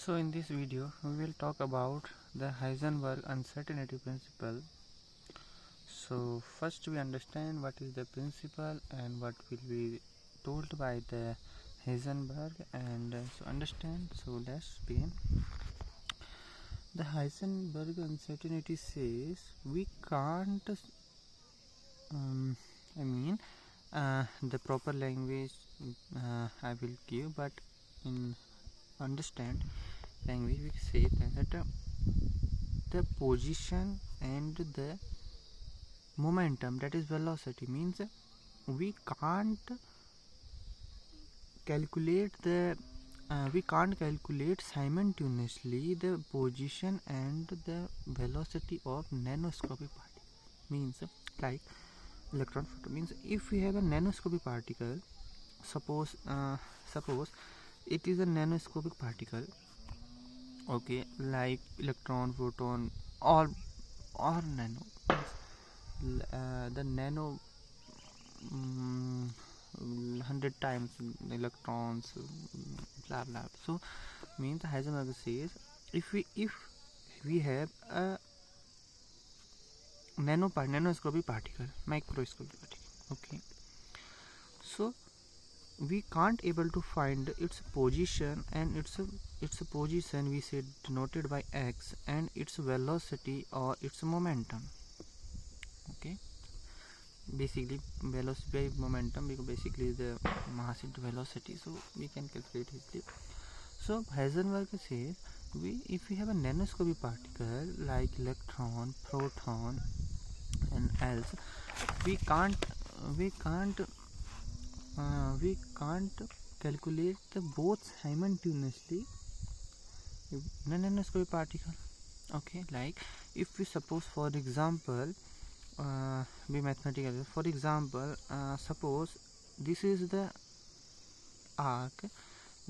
So in this video we will talk about the Heisenberg Uncertainty Principle. So first we understand what is the principle and what will be told by the Heisenberg, and so let's begin. The Heisenberg uncertainty says we can't the proper language I will give, but in understand language we say that the position and the momentum, that is velocity, means we can't calculate simultaneously the position and the velocity of nanoscopic particle. Means like electron photon, means if we have a nanoscopic particle, suppose it is a nanoscopic particle, okay, like electron, photon, or nano, the nano 100 times electrons, blah blah. So means Heisenberg says if we have a nanoscopic particle, microscopic particle, okay, so we can't able to find its position, and its position we said denoted by x, and its velocity or its momentum. Okay, basically velocity by momentum, because basically the mass into velocity, so we can calculate easily. So Heisenberg says if we have a nanoscopic particle like electron, proton, and else, we can't calculate the both simultaneously in a nanoscopic particle. Okay, like if we suppose, for example, be mathematical. For example, suppose this is the arc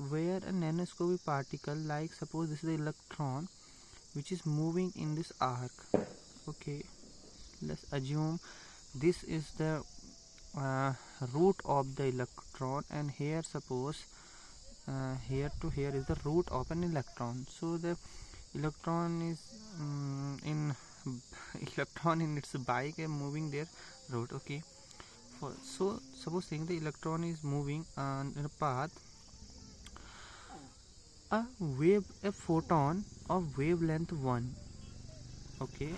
where a nanoscopic particle, like suppose this is the electron which is moving in this arc. Okay, let's assume this is the root of the electron, and here suppose here to here is the root of an electron. So the electron is in its bike and moving their route. Okay, so supposing the electron is moving in a path, a photon of wavelength 1, okay,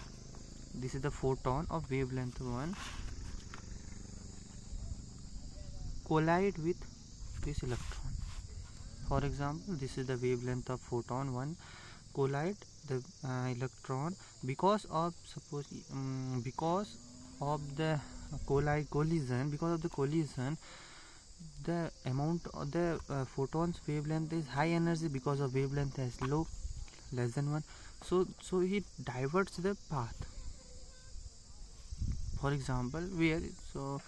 this is the photon of wavelength 1, collide with this electron. For example, this is the wavelength of photon 1, collide the electron. Because of the collision, the amount of the photon's wavelength is high energy, because of wavelength is low, less than 1. So it diverts the path. For example, where so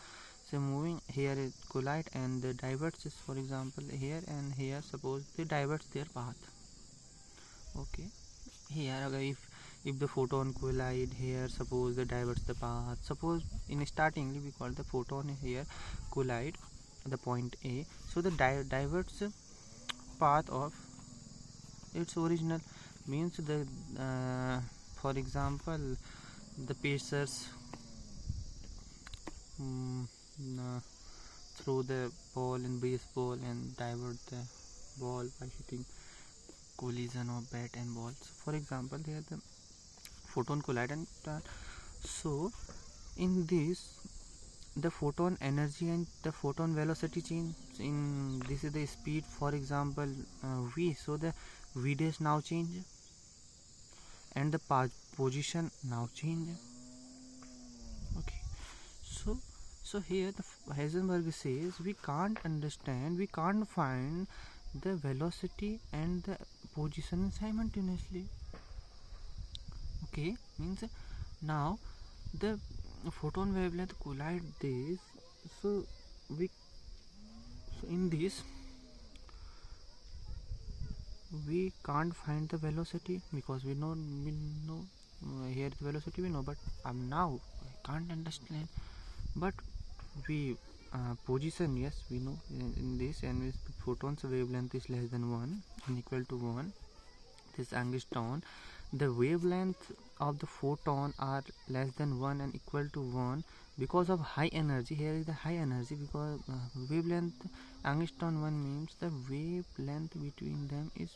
moving here, it collide and the diverts is, for example, here and here, suppose they diverts their path. Okay, here if the photon collide here, suppose they diverts the path. Suppose in starting we call the photon here collide the point A, so the diverts path of its original, means the for example, the pacers throw the ball in baseball and divert the ball by hitting collision of bat and ball. So for example, here the photon collide, and so in this the photon energy and the photon velocity change. In this is the speed, for example, v, so the v dash now change, and the position now change. Okay, so here the Heisenberg says we can't find the velocity and the position simultaneously. Okay, means now the photon wavelength collide this, so in this we can't find the velocity, because we know here the velocity we know, but now I can't understand. But we position, yes, we know in this, and with photons wavelength is less than 1 and equal to 1. this angstrom, the wavelength of the photon are less than 1 and equal to 1 because of high energy. Here is the high energy, because wavelength angstrom 1 means the wavelength between them is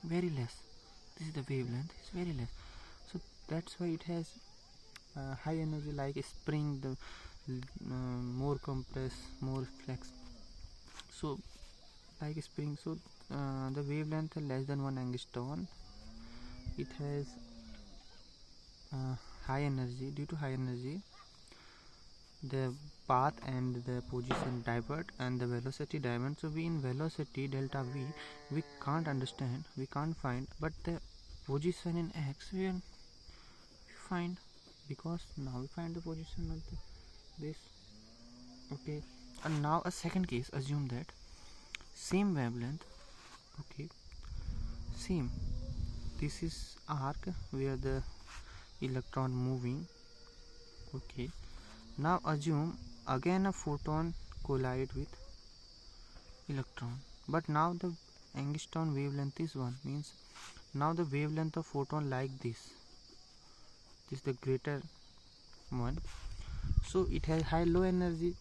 very less. This is the wavelength, is very less, so that's why it has high energy, like a spring, the more compressed, more flex, so like a spring. So the wavelength less than 1 angstrom, it has high energy. Due to high energy, the path and the position divert and the velocity divert. So we in velocity delta v, we can't understand, we can't find, but the position in x we find, because now we find the position of this. Okay, and now a second case, assume that same wavelength, okay, same, this is arc where the electron moving. Okay, now assume again a photon collide with electron, but now the angstrom wavelength is 1, means now the wavelength of photon like this is the greater one, so it has low energy.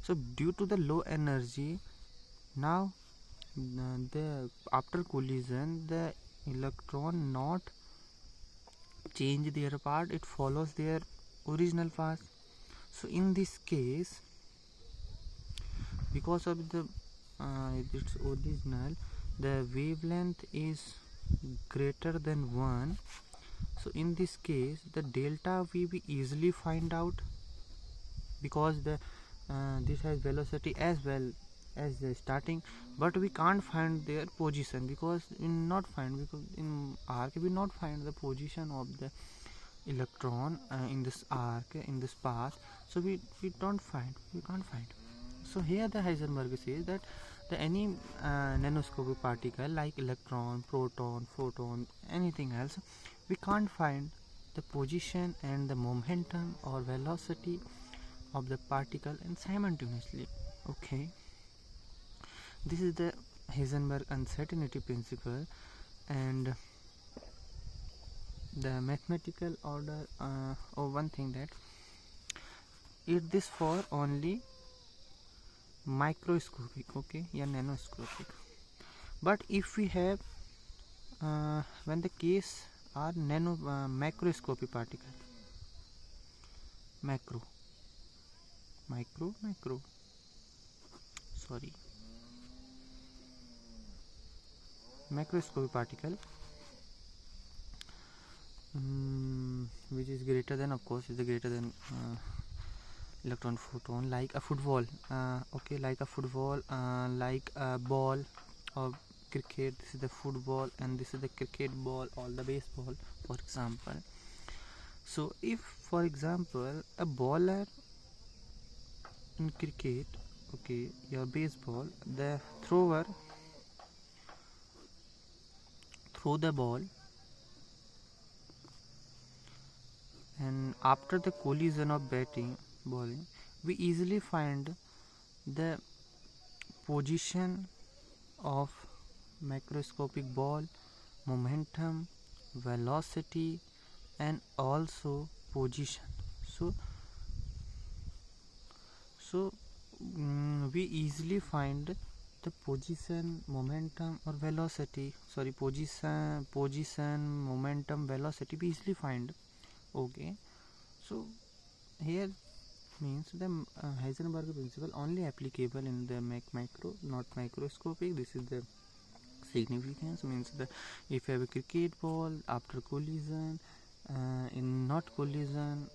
So due to the low energy, now the after collision the electron not change their path, it follows their original path. So in this case, because of the its original, the wavelength is greater than 1. So in this case, the delta we easily find out, because the this has velocity as well as the starting, but we can't find their position, because in in arc we not find the position of the electron in this arc, in this path. So we can't find. So here the Heisenberg says that the any nanoscopic particle like electron, proton, photon, anything else, we can't find the position and the momentum or velocity of the particle and simultaneously. Okay, this is the Heisenberg Uncertainty Principle, and the mathematical order of one thing that it this for only microscopic, okay, yeah, nanoscopic. But if we have when the case are macroscopic particle, macro sorry, macroscopic particle, which is greater than, of course, is greater than electron photon, like a football, okay, like a football, like a ball of cricket. This is the football and this is the cricket ball or the baseball, for example. So if, for example, a bowler in cricket, okay, your baseball, the thrower throw the ball, and after the collision of bowling, we easily find the position of macroscopic ball, momentum, velocity, and also position. So we easily find the position, momentum, or velocity, sorry, position, momentum, velocity, we easily find. Okay, so here means the Heisenberg principle only applicable in the macro, not microscopic. This is the significance, means the if you have a cricket ball after collision, in not collision,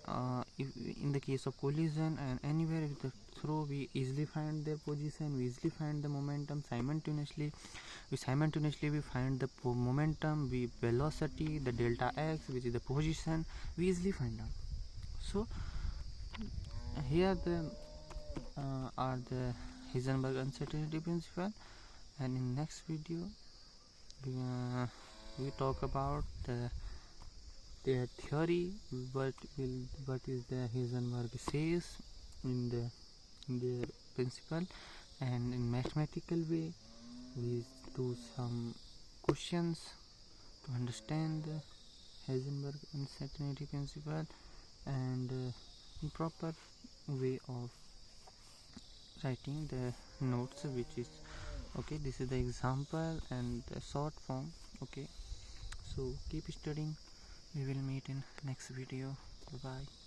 if in the case of collision and anywhere with the throw, we easily find their position, we easily find the momentum simultaneously. We find the momentum, velocity, the delta x, which is the position, we easily find out. So here the are the Heisenberg Uncertainty Principle, and in next video we talk about their theory, what is the Heisenberg says in their principle, and in mathematical way we do some questions to understand the Heisenberg Uncertainty Principle and in proper way of writing the notes, which is okay. This is the example and the short form. Okay, so keep studying. We will meet in next video. Bye bye.